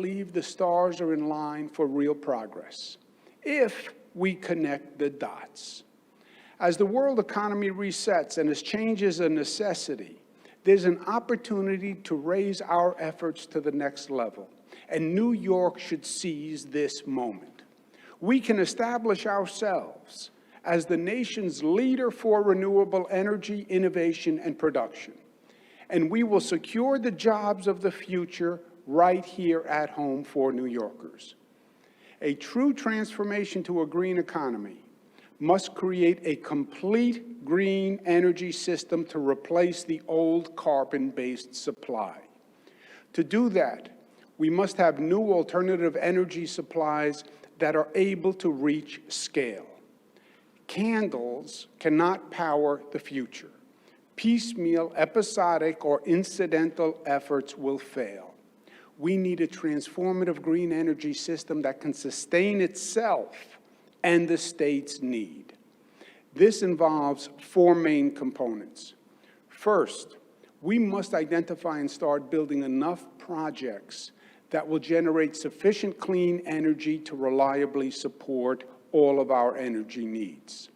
believe the stars are in line for real progress, if we connect the dots. As the world economy resets and as change is a necessity, there's an opportunity to raise our efforts to the next level, and New York should seize this moment. We can establish ourselves as the nation's leader for renewable energy, innovation, and production. And we will secure the jobs of the future right here at home for New Yorkers. A true transformation to a green economy must create a complete green energy system to replace the old carbon-based supply. To do that, we must have new alternative energy supplies that are able to reach scale. Candles cannot power the future. Piecemeal, episodic, or incidental efforts will fail. We need a transformative green energy system that can sustain itself and the state's need. This involves four main components. First, we must identify and start building enough projects that will generate sufficient clean energy to reliably support all of our energy needs.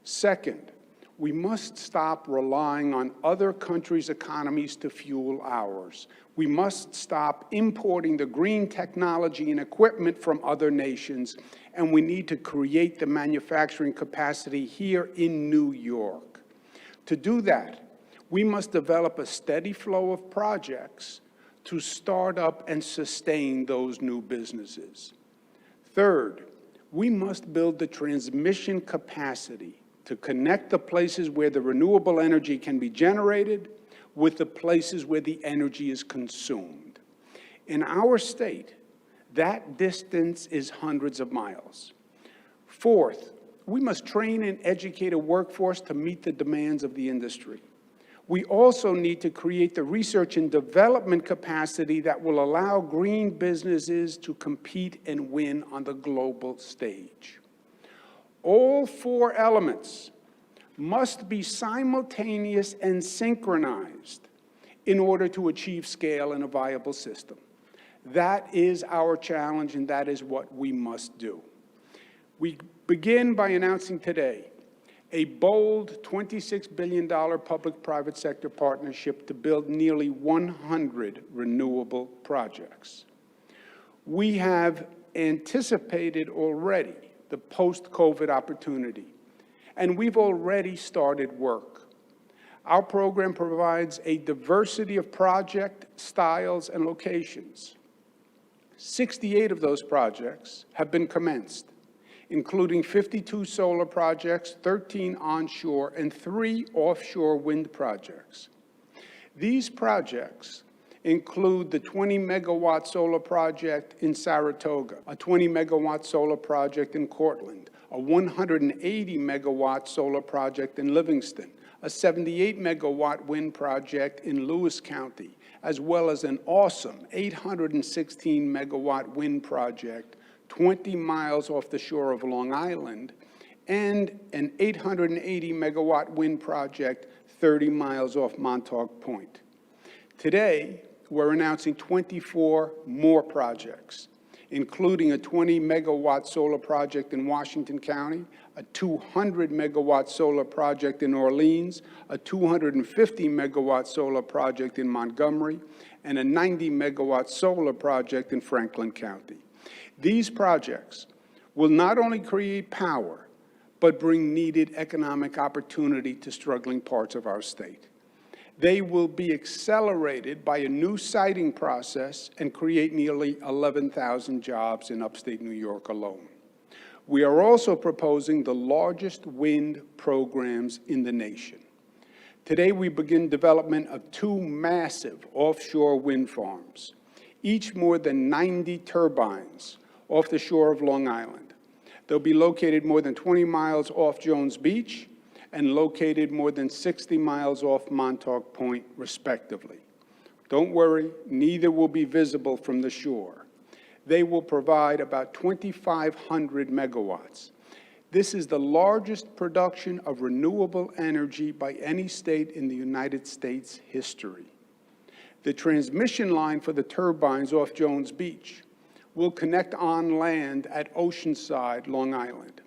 Second, we must stop relying on other countries' economies to fuel ours. We must stop importing the green technology and equipment from other nations, and we need to create the manufacturing capacity here in New York. To do that, we must develop a steady flow of projects to start up and sustain those new businesses. Third, we must build the transmission capacity to connect the places where the renewable energy can be generated with the places where the energy is consumed. In our state, that distance is hundreds of miles. Fourth, we must train and educate a workforce to meet the demands of the industry. We also need to create the research and development capacity that will allow green businesses to compete and win on the global stage. All four elements must be simultaneous and synchronized in order to achieve scale in a viable system. That is our challenge, and that is what we must do. We begin by announcing today a bold $26 billion public-private sector partnership to build nearly 100 renewable projects. We have anticipated already the post-COVID opportunity, and we've already started work. Our program provides a diversity of project styles and locations. 68 of those projects have been commenced, including 52 solar projects, 13 onshore, and 3 offshore wind projects. These projects include the 20-megawatt solar project in Saratoga, a 20-megawatt solar project in Cortland, a 180-megawatt solar project in Livingston, a 78-megawatt wind project in Lewis County, as well as an awesome 816-megawatt wind project 20 miles off the shore of Long Island, and an 880-megawatt wind project 30 miles off Montauk Point. Today, we're announcing 24 more projects, including a 20-megawatt solar project in Washington County, a 200-megawatt solar project in Orleans, a 250-megawatt solar project in Montgomery, and a 90-megawatt solar project in Franklin County. These projects will not only create power, but bring needed economic opportunity to struggling parts of our state. They will be accelerated by a new siting process and create nearly 11,000 jobs in upstate New York alone. We are also proposing the largest wind programs in the nation. Today, we begin development of 2 massive offshore wind farms, each more than 90 turbines off the shore of Long Island. They'll be located more than 20 miles off Jones Beach and located more than 60 miles off Montauk Point, respectively. Don't worry, neither will be visible from the shore. They will provide about 2,500 megawatts. This is the largest production of renewable energy by any state in the United States history. The transmission line for the turbines off Jones Beach will connect on land at Oceanside, Long Island.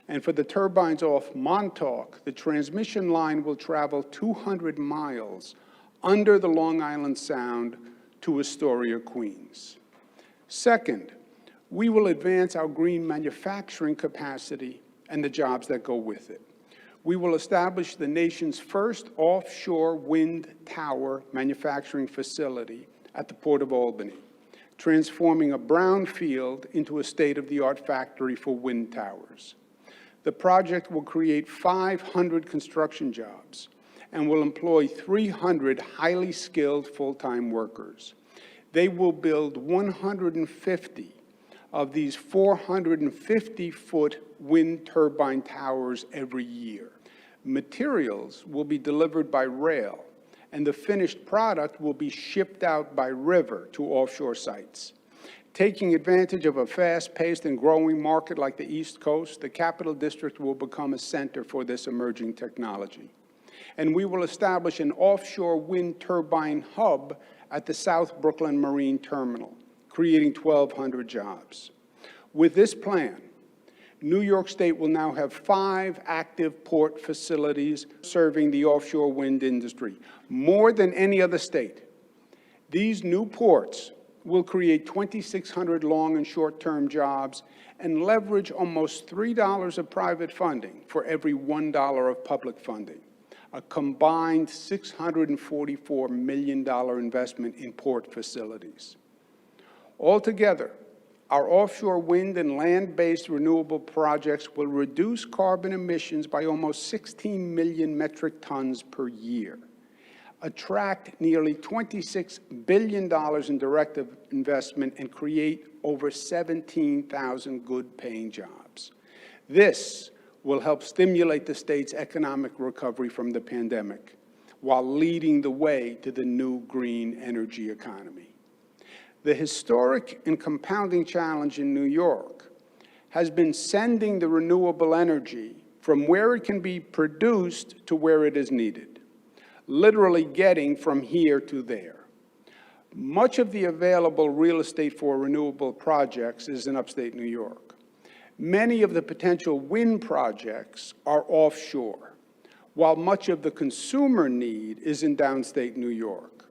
And for the turbines off Montauk, the transmission line will travel 200 miles under the Long Island Sound to Astoria, Queens. Second, we will advance our green manufacturing capacity and the jobs that go with it. We will establish the nation's first offshore wind tower manufacturing facility at the Port of Albany, transforming a brownfield into a state-of-the-art factory for wind towers. The project will create 500 construction jobs and will employ 300 highly skilled full-time workers. They will build 150 of these 450-foot wind turbine towers every year. Materials will be delivered by rail, and the finished product will be shipped out by river to offshore sites. Taking advantage of a fast-paced and growing market like the East Coast, the Capital District will become a center for this emerging technology. And we will establish an offshore wind turbine hub at the South Brooklyn Marine Terminal, creating 1,200 jobs. With this plan, New York State will now have 5 active port facilities serving the offshore wind industry, more than any other state. These new ports will create 2,600 long and short-term jobs and leverage almost $3 of private funding for every $1 of public funding, a combined $644 million investment in port facilities. Altogether, our offshore wind and land-based renewable projects will reduce carbon emissions by almost 16 million metric tons per year, attract nearly $26 billion in direct investment, and create over 17,000 good-paying jobs. This will help stimulate the state's economic recovery from the pandemic, while leading the way to the new green energy economy. The historic and compounding challenge in New York has been sending the renewable energy from where it can be produced to where it is needed, literally getting from here to there. Much of the available real estate for renewable projects is in upstate New York. Many of the potential wind projects are offshore, while much of the consumer need is in downstate New York.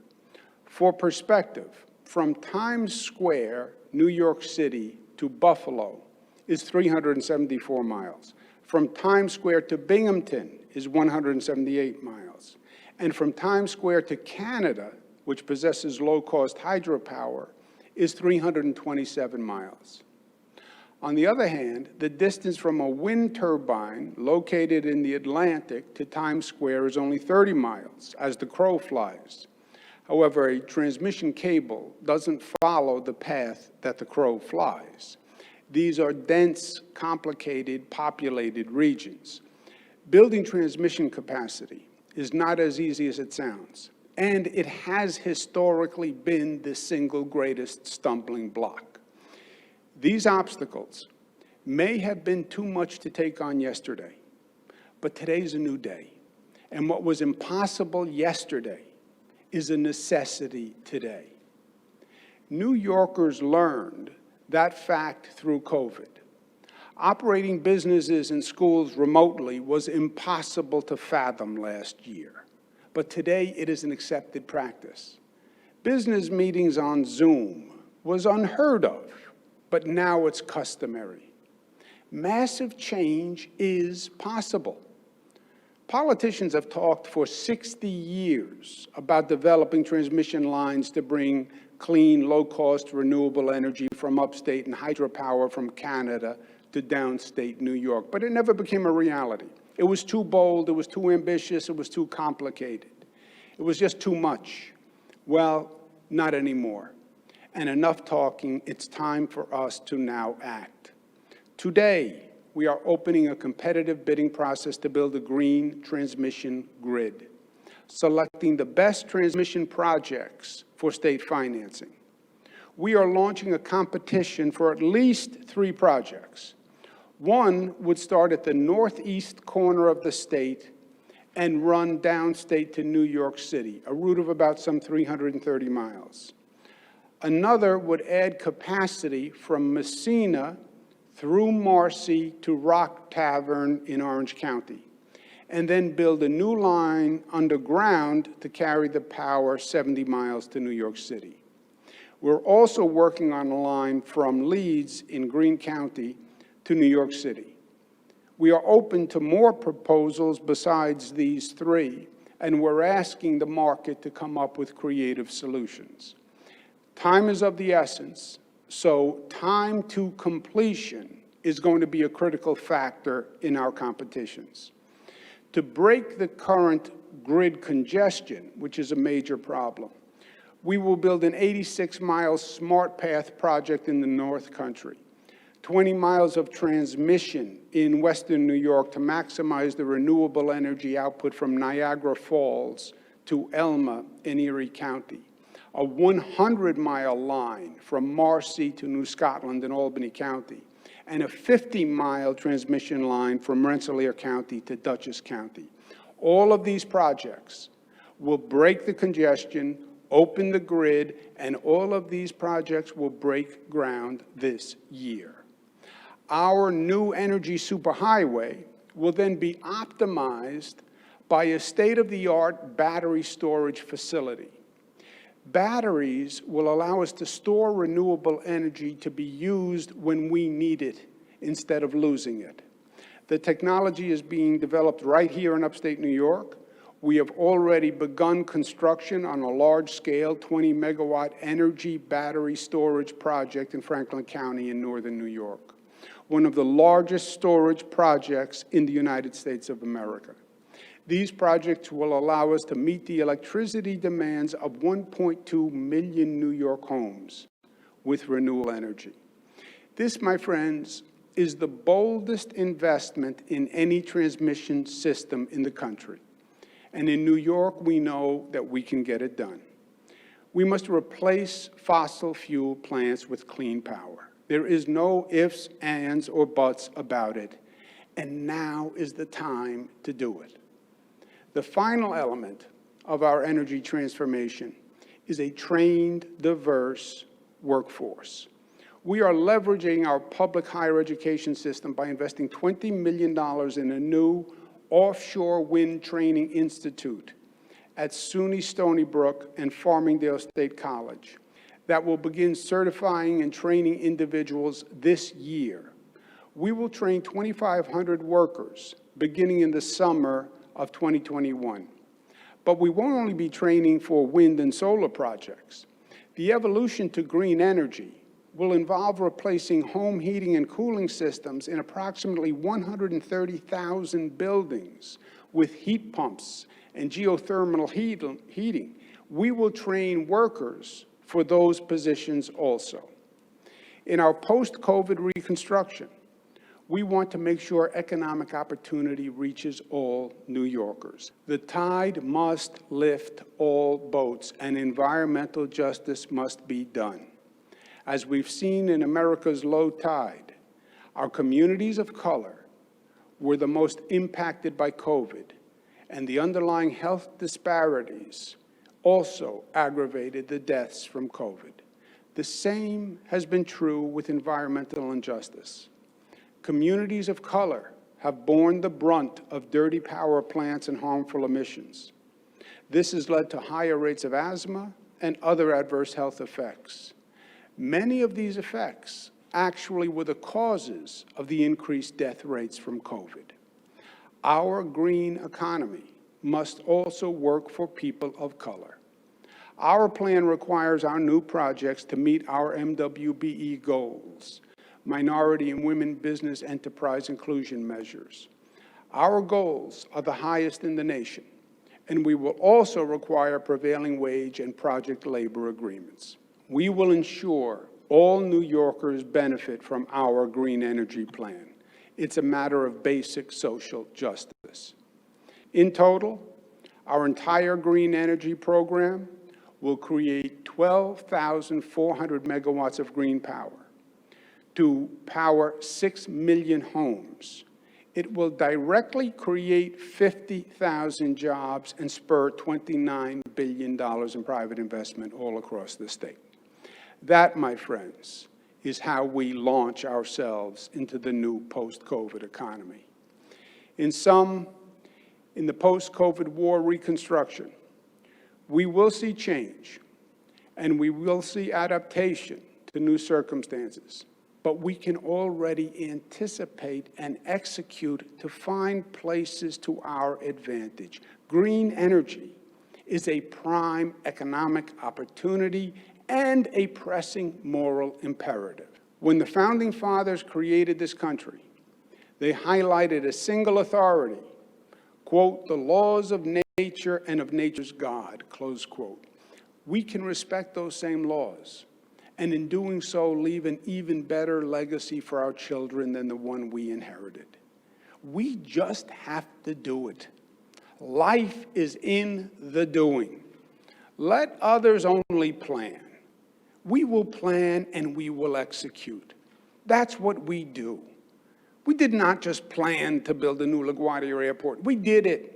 For perspective, from Times Square, New York City, to Buffalo is 374 miles. From Times Square to Binghamton is 178 miles. And from Times Square to Canada, which possesses low-cost hydropower, is 327 miles. On the other hand, the distance from a wind turbine located in the Atlantic to Times Square is only 30 miles, as the crow flies. However, a transmission cable doesn't follow the path that the crow flies. These are dense, complicated, populated regions. Building transmission capacity is not as easy as it sounds, and it has historically been the single greatest stumbling block. These obstacles may have been too much to take on yesterday, but today's a new day, and what was impossible yesterday is a necessity today. New Yorkers learned that fact through COVID. Operating businesses and schools remotely was impossible to fathom last year, but today it is an accepted practice. Business meetings on Zoom was unheard of, but now it's customary. Massive change is possible. Politicians have talked for 60 years about developing transmission lines to bring clean, low-cost, renewable energy from upstate and hydropower from Canada to downstate New York, but it never became a reality. It was too bold, it was too ambitious, it was too complicated. It was just too much. Well, not anymore. And enough talking, it's time for us to now act. Today, we are opening a competitive bidding process to build a green transmission grid, selecting the best transmission projects for state financing. We are launching a competition for at least 3 projects. One would start at the northeast corner of the state and run downstate to New York City, a route of about some 330 miles. Another would add capacity from Messina through Marcy to Rock Tavern in Orange County, and then build a new line underground to carry the power 70 miles to New York City. We're also working on a line from Leeds in Greene County to New York City. We are open to more proposals besides these three, and we're asking the market to come up with creative solutions. Time is of the essence, so time to completion is going to be a critical factor in our competitions. To break the current grid congestion, which is a major problem, we will build an 86-mile smart path project in the North Country, 20 miles of transmission in Western New York to maximize the renewable energy output from Niagara Falls to Elma in Erie County, a 100-mile line from Marcy to New Scotland in Albany County, and a 50-mile transmission line from Rensselaer County to Dutchess County. All of these projects will break the congestion, open the grid, and all of these projects will break ground this year. Our new energy superhighway will then be optimized by a state-of-the-art battery storage facility. Batteries will allow us to store renewable energy to be used when we need it instead of losing it. The technology is being developed right here in upstate New York. We have already begun construction on a large-scale 20-megawatt energy battery storage project in Franklin County in northern New York, one of the largest storage projects in the United States of America. These projects will allow us to meet the electricity demands of 1.2 million New York homes with renewable energy. This, my friends, is the boldest investment in any transmission system in the country. And in New York, we know that we can get it done. We must replace fossil fuel plants with clean power. There is no ifs, ands, or buts about it. And now is the time to do it. The final element of our energy transformation is a trained, diverse workforce. We are leveraging our public higher education system by investing $20 million in a new offshore wind training institute at SUNY Stony Brook and Farmingdale State College that will begin certifying and training individuals this year. We will train 2,500 workers beginning in the summer of 2021. But we won't only be training for wind and solar projects. The evolution to green energy will involve replacing home heating and cooling systems in approximately 130,000 buildings with heat pumps and geothermal heating. We will train workers for those positions also. In our post-COVID reconstruction, we want to make sure economic opportunity reaches all New Yorkers. The tide must lift all boats, and environmental justice must be done. As we've seen in America's low tide, our communities of color were the most impacted by COVID, and the underlying health disparities also aggravated the deaths from COVID. The same has been true with environmental injustice. Communities of color have borne the brunt of dirty power plants and harmful emissions. This has led to higher rates of asthma and other adverse health effects. Many of these effects actually were the causes of the increased death rates from COVID. Our green economy must also work for people of color. Our plan requires our new projects to meet our MWBE goals, minority and women business enterprise inclusion measures. Our goals are the highest in the nation, and we will also require prevailing wage and project labor agreements. We will ensure all New Yorkers benefit from our green energy plan. It's a matter of basic social justice. In total, our entire green energy program will create 12,400 megawatts of green power to power 6 million homes. It will directly create 50,000 jobs and spur $29 billion in private investment all across the state. That, my friends, is how we launch ourselves into the new post-COVID economy. In the post-COVID war reconstruction, we will see change, and we will see adaptation to new circumstances. But we can already anticipate and execute to find places to our advantage. Green energy is a prime economic opportunity and a pressing moral imperative. When the Founding Fathers created this country, they highlighted a single authority, quote, the laws of nature and of nature's God, close quote. We can respect those same laws, and in doing so, leave an even better legacy for our children than the one we inherited. We just have to do it. Life is in the doing. Let others only plan. We will plan and we will execute. That's what we do. We did not just plan to build a new LaGuardia Airport. We did it.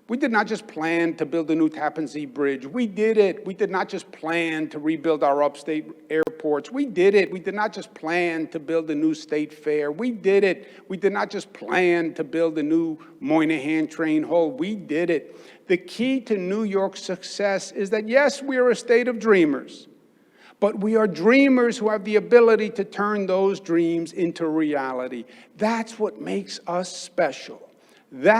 We did not just plan to build a new Tappan Zee Bridge. We did it. We did not just plan to rebuild our upstate airports. We did it. We did not just plan to build a new state fair. We did it. We did not just plan to build a new Moynihan train hall. We did it. The key to New York's success is that, yes, we are a state of dreamers, but we are dreamers who have the ability to turn those dreams into reality. That's what makes us special. That